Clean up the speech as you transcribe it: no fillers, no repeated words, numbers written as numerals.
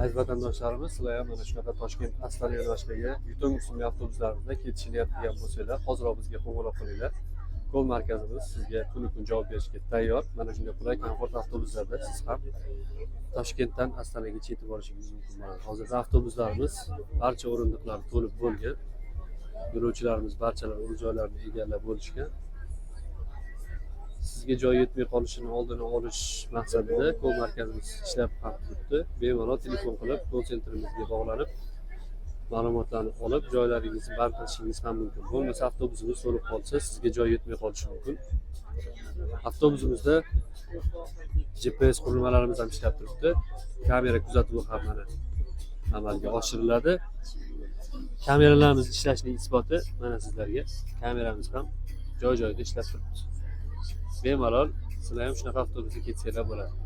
Aziz vatandoshlarimiz, sizlar ham mana shunaqa Toshkent Astana yo'nalishiga Yutong rusumli avtobuslarimizda ketishlayotgan bo'lsanglar, hozir bizga qo'ng'iroq qilinglar. Ko'l markazimiz sizga kun javob berishga tayyor. Mana shunday qulay komfort avtobuslarda siz ham Toshkentdan Astanaga yetib borishingiz mumkin bo'ladi. Hozirda avtobuslarimiz barcha o'rindiqlari to'lib bo'lgan. Yo'lovchilarimiz barchalar o'z joylarini egallab bo'lishgan. Sizga joy yetmay qolishini oldini olish maqsadida ko'l markazimiz ishlab ham turibdi. Bemalol telefon qilib, ko'l sentrimizga bog'lanib, ma'lumotlarni olib, joylaringizni band qilishingiz ham mumkin. Bo'lmasa avtobusimiz to'lib qolsa, sizga joy yetmay qolishi mumkin. Avtobusimizda GPS qurilmalarimiz ham ishlab turibdi. Kamera kuzatuvi ham mana amalga oshiriladi. Kameralarimiz ishlashining isboti mana sizlarga. Kameramiz ham joy-joyida ishlab turibdi. Bemalol sizlar ham shunaqa avtobusga ketsanglar bo'ladi.